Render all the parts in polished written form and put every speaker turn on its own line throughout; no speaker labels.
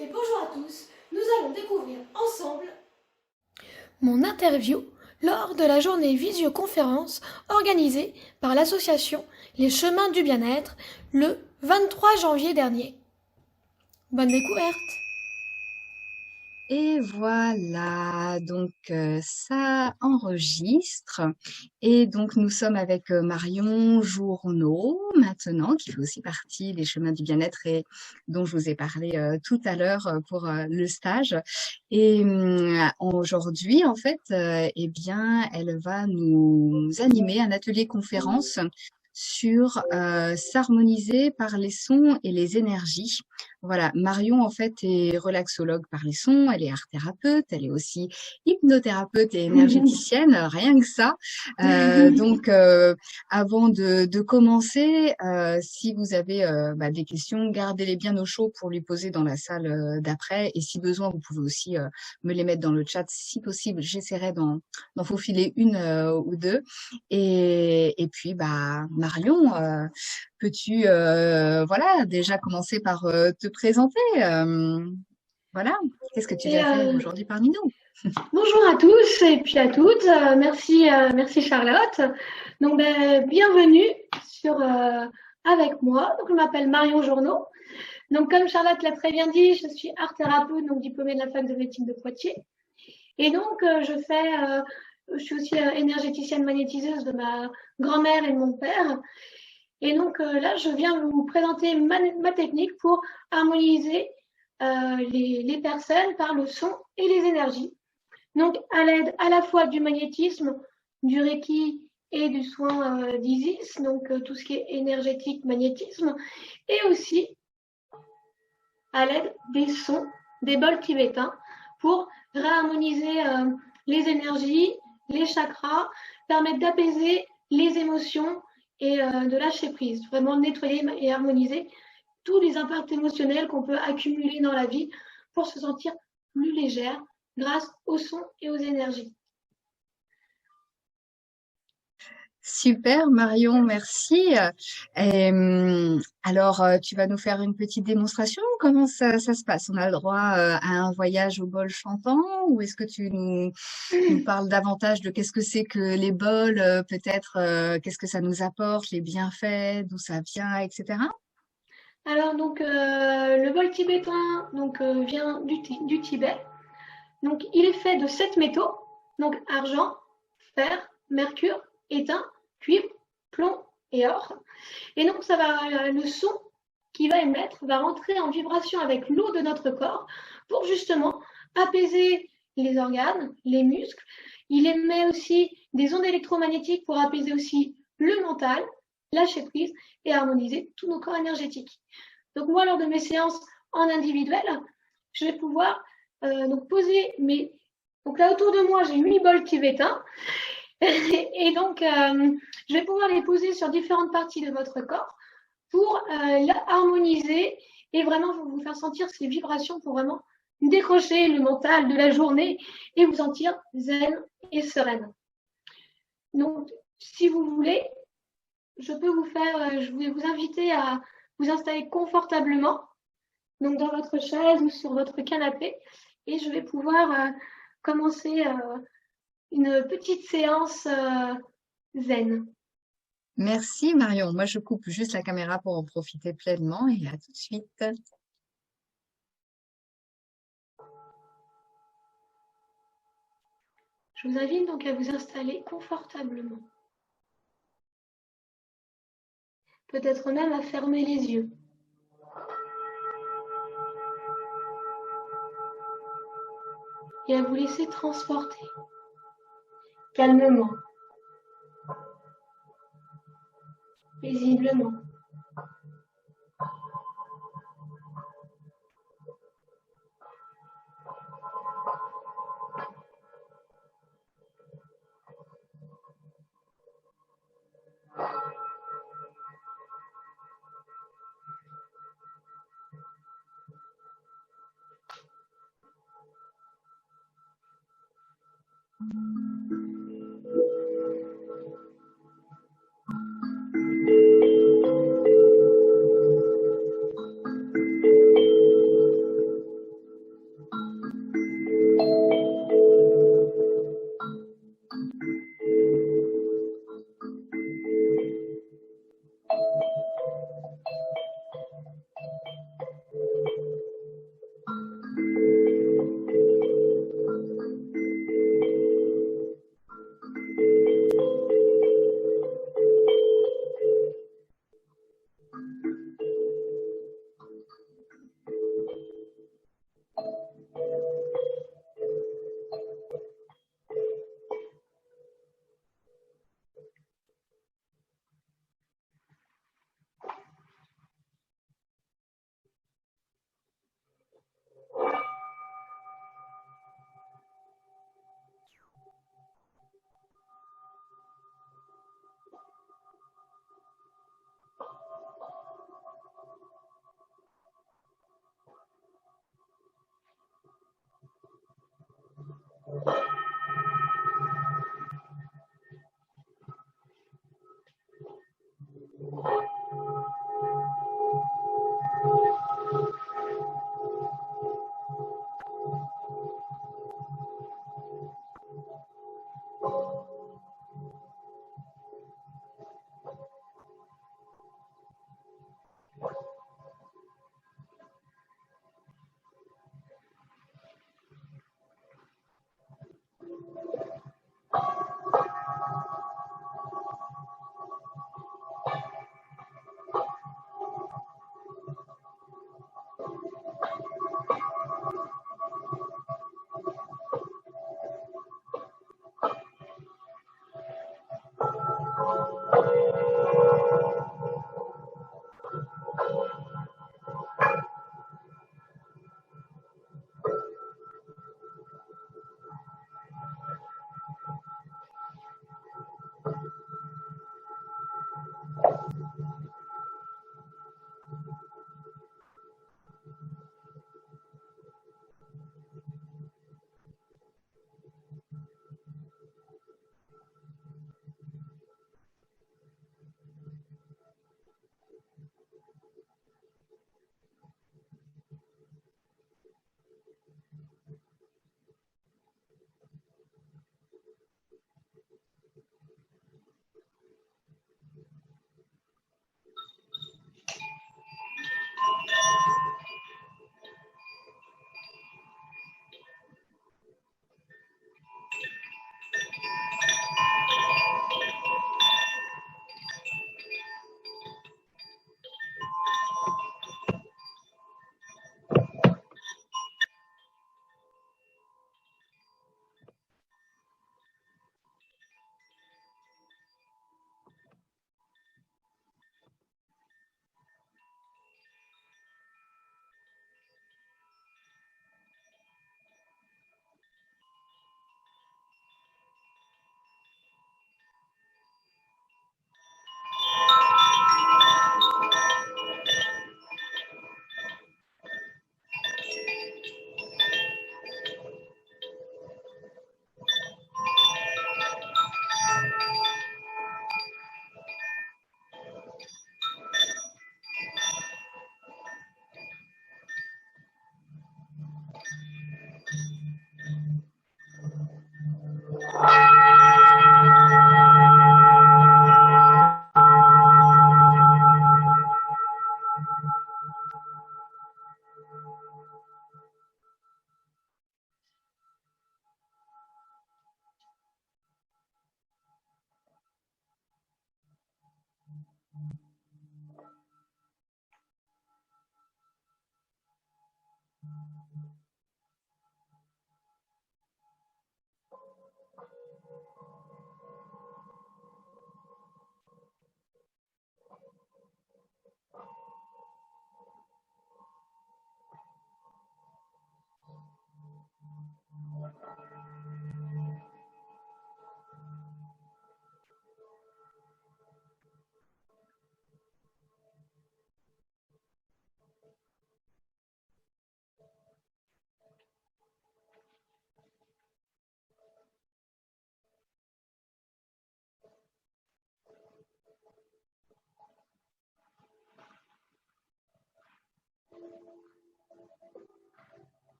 et bonjour à tous, nous allons découvrir ensemble mon interview lors de la journée visioconférence organisée par l'association Les Chemins du Bien-être le 23 janvier dernier. Bonne découverte!
Et voilà, donc ça enregistre. Et donc nous sommes avec Marion Journeau maintenant, qui fait aussi partie des Chemins du Bien-être et dont je vous ai parlé tout à l'heure pour le stage. Et aujourd'hui, en fait, eh bien, elle va nous animer un atelier conférence sur s'harmoniser par les sons et les énergies. Voilà, Marion, en fait, est relaxologue par les sons, elle est art-thérapeute, elle est aussi hypnothérapeute et énergéticienne, rien que ça. Donc, avant de commencer, si vous avez des questions, gardez-les bien au chaud pour lui poser dans la salle d'après. Et si besoin, vous pouvez aussi me les mettre dans le chat. Si possible, j'essaierai d'en faufiler une ou deux. Et puis, Marion, peux-tu voilà, déjà commencer par te présenter voilà, qu'est-ce que tu
Et
viens faire aujourd'hui parmi nous?
bonjour à tous et puis à toutes, merci Charlotte. Donc bienvenue avec moi. Donc, je m'appelle Marion Journeau. Donc comme Charlotte l'a très bien dit, je suis art thérapeute, donc diplômée de la fac de médecine de Poitiers. Et donc je suis aussi énergéticienne magnétiseuse de ma grand-mère et de mon père. Et donc là, je viens vous présenter ma technique pour harmoniser les personnes par le son et les énergies. Donc à l'aide à la fois du magnétisme, du Reiki et du soin d'Isis, donc tout ce qui est énergétique, magnétisme, et aussi à l'aide des sons, des bols tibétains, pour réharmoniser les énergies, les chakras, permettre d'apaiser les émotions et de lâcher prise, vraiment nettoyer et harmoniser tous les impacts émotionnels qu'on peut accumuler dans la vie pour se sentir plus légère grâce aux sons et aux énergies.
Super Marion, merci. Alors, tu vas nous faire une petite démonstration? Comment ça se passe? On a le droit à un voyage au bol chantant ou est-ce que tu nous parles davantage de qu'est-ce que c'est que les bols, peut-être qu'est-ce que ça nous apporte, les bienfaits, d'où ça vient, etc.
Alors donc le bol tibétain vient du Tibet. Donc il est fait de 7 métaux, donc argent, fer, mercure, étain, cuivre, plomb et or. Et donc le son qui va émettre va rentrer en vibration avec l'eau de notre corps pour justement apaiser les organes, les muscles. Il émet aussi des ondes électromagnétiques pour apaiser aussi le mental, lâcher prise et harmoniser tous nos corps énergétiques. Donc moi, lors de mes séances en individuel, je vais pouvoir poser mes... Donc là, autour de moi, j'ai 8 bols tibétains. Et donc, je vais pouvoir les poser sur différentes parties de votre corps pour harmoniser et vraiment vous faire sentir ces vibrations pour vraiment décrocher le mental de la journée et vous sentir zen et sereine. Donc, si vous voulez, je vais vous inviter à vous installer confortablement, donc dans votre chaise ou sur votre canapé, et je vais pouvoir commencer une petite séance zen.
Merci Marion. Moi, je coupe juste la caméra pour en profiter pleinement et à tout de suite.
Je vous invite donc à vous installer confortablement. Peut-être même à fermer les yeux. Et à vous laisser transporter calmement, paisiblement.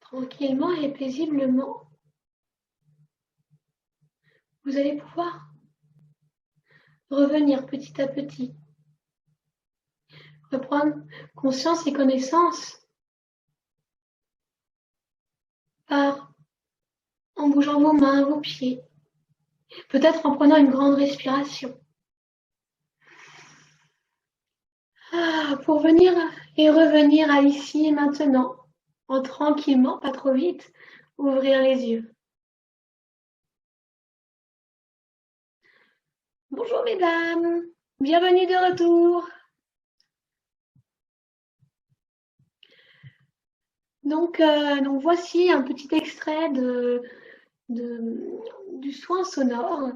Tranquillement et paisiblement, vous allez pouvoir revenir petit à petit, reprendre conscience et connaissance en bougeant vos mains, vos pieds, peut-être en prenant une grande respiration. Pour venir et revenir à ici et maintenant, en tranquillement, pas trop vite, ouvrir les yeux. Bonjour mesdames, bienvenue de retour. Donc voici un petit extrait du soin sonore.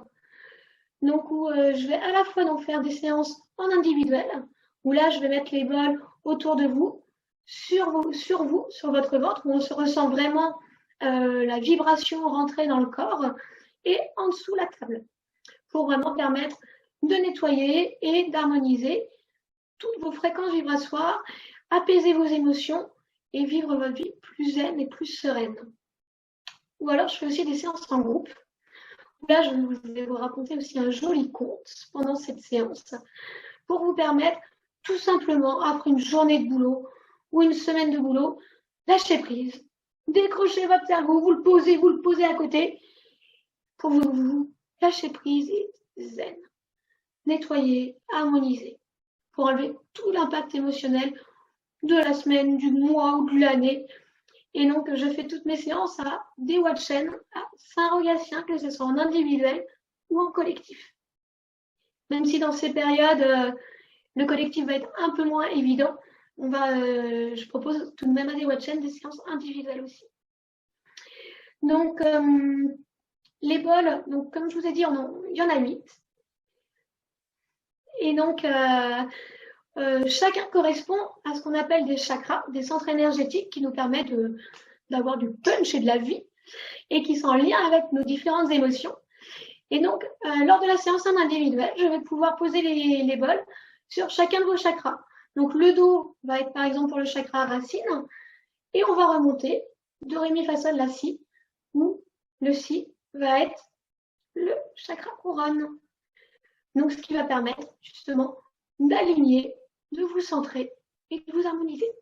Donc où je vais à la fois donc faire des séances en individuel, où là je vais mettre les bols autour de vous, sur votre ventre, où on se ressent vraiment la vibration rentrer dans le corps, et en dessous la table, pour vraiment permettre de nettoyer et d'harmoniser toutes vos fréquences vibratoires, apaiser vos émotions et vivre votre vie plus zen et plus sereine. Ou alors je fais aussi des séances en groupe. Là, je vais vous raconter aussi un joli conte pendant cette séance pour vous permettre tout simplement, après une journée de boulot ou une semaine de boulot, lâcher prise, décrochez votre cerveau, vous le posez à côté pour vous lâcher prise et zen, nettoyer, harmoniser, pour enlever tout l'impact émotionnel de la semaine, du mois ou de l'année. Et donc, je fais toutes mes séances à Deswatchen, à Saint-Rogatien, que ce soit en individuel ou en collectif. Même si dans ces périodes, le collectif va être un peu moins évident, je propose tout de même à des Watchen des séances individuelles aussi. Donc, les bols, donc, comme je vous ai dit, il y en a 8. Et donc, chacun correspond à ce qu'on appelle des chakras, des centres énergétiques qui nous permettent d'avoir du punch et de la vie et qui sont en lien avec nos différentes émotions. Et donc, lors de la séance individuelle, je vais pouvoir poser les bols sur chacun de vos chakras. Donc, le Do va être par exemple pour le chakra racine et on va remonter do, ré, mi, fa, sol, la, si, où le si va être le chakra couronne. Donc, ce qui va permettre justement d'aligner, de vous centrer et de vous harmoniser.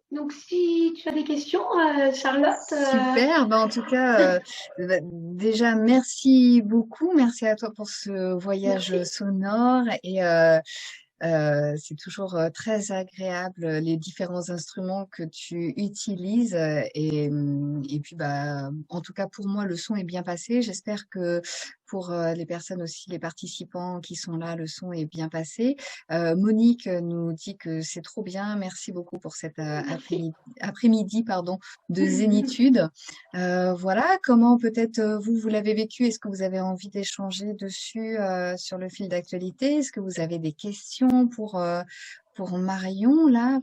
Donc, si tu as des questions, Charlotte.
Super, en tout cas, déjà merci beaucoup, merci à toi pour ce voyage sonore et c'est toujours très agréable les différents instruments que tu utilises et puis en tout cas pour moi le son est bien passé. J'espère que pour les personnes aussi, les participants qui sont là, le son est bien passé. Monique nous dit que c'est trop bien. Merci beaucoup pour cet après-midi de zénitude. Voilà, comment peut-être vous l'avez vécu? Est-ce que vous avez envie d'échanger dessus sur le fil d'actualité? Est-ce que vous avez des questions pour Marion là?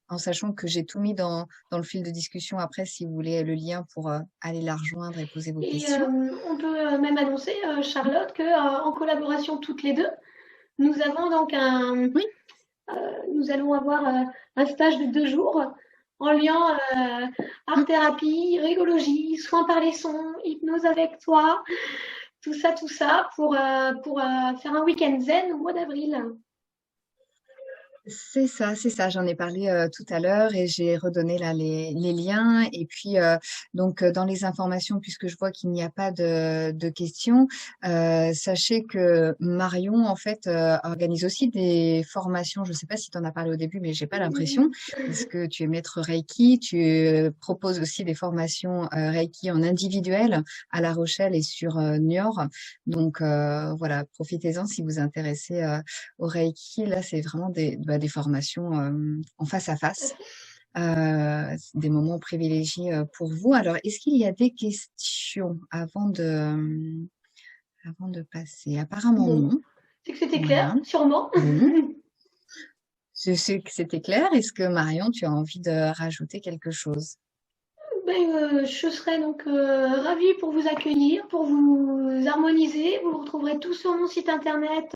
En sachant que j'ai tout mis dans le fil de discussion après, si vous voulez le lien pour aller la rejoindre et poser vos questions.
On peut même annoncer, Charlotte, qu'en collaboration toutes les deux, nous avons donc nous allons avoir un stage de 2 jours en lien art-thérapie, rigologie, soins par les sons, hypnose avec toi, tout ça pour faire un week-end zen au mois d'avril.
C'est ça, j'en ai parlé tout à l'heure et j'ai redonné là les liens. Et puis, donc, dans les informations, puisque je vois qu'il n'y a pas de questions, sachez que Marion, en fait, organise aussi des formations. Je ne sais pas si tu en as parlé au début, mais j'ai pas l'impression, parce que tu es maître Reiki. Tu proposes aussi des formations Reiki en individuel à La Rochelle et sur Niort. Donc, voilà, profitez-en si vous vous intéressez au Reiki. Là, c'est vraiment des formations en face à face, des moments privilégiés pour vous. Alors, est-ce qu'il y a des questions avant de passer? Apparemment, non.
C'est que c'était clair, sûrement.
Je sais que c'était clair. Est-ce que Marion, tu as envie de rajouter quelque chose?
Je serai donc ravie pour vous accueillir, pour vous harmoniser. Vous retrouverez tout sur mon site internet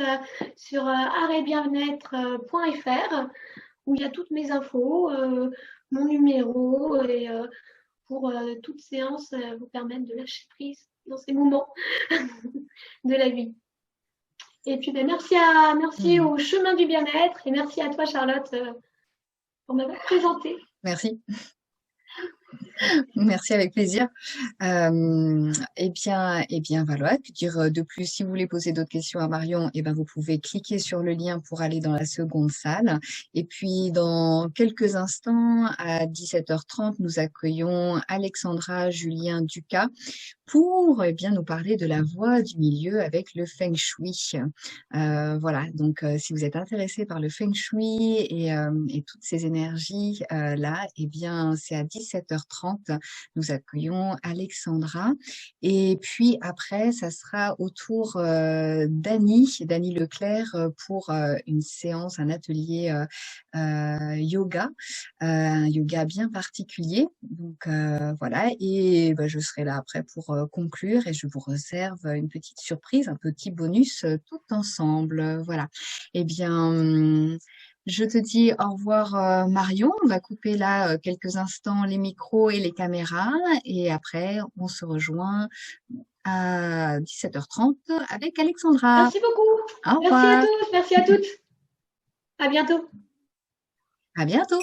sur artsetbienêtre.fr où il y a toutes mes infos, mon numéro et pour toute séance vous permettre de lâcher prise dans ces moments de la vie. Et puis merci au chemin du bien-être et merci à toi Charlotte pour m'avoir présenté.
Merci. Merci, avec plaisir. Eh bien, voilà. Que dire de plus? Si vous voulez poser d'autres questions à Marion, vous pouvez cliquer sur le lien pour aller dans la seconde salle. Et puis, dans quelques instants, à 17h30, nous accueillons Alexandra Julien Ducas pour nous parler de la voie du milieu avec le Feng Shui. Voilà, donc si vous êtes intéressé par le Feng Shui et toutes ces énergies là, c'est à 17h30. Nous accueillons Alexandra. Et puis après, ça sera au tour d'Annie Leclerc pour une séance, un atelier yoga, un yoga bien particulier. Donc voilà, et je serai là après pour conclure et je vous réserve une petite surprise, un petit bonus tout ensemble. Voilà. Je te dis au revoir Marion. On va couper là quelques instants les micros et les caméras et après on se rejoint à 17h30 avec Alexandra.
Merci beaucoup.
Au revoir.
Merci à tous, merci à toutes. À bientôt.
À bientôt.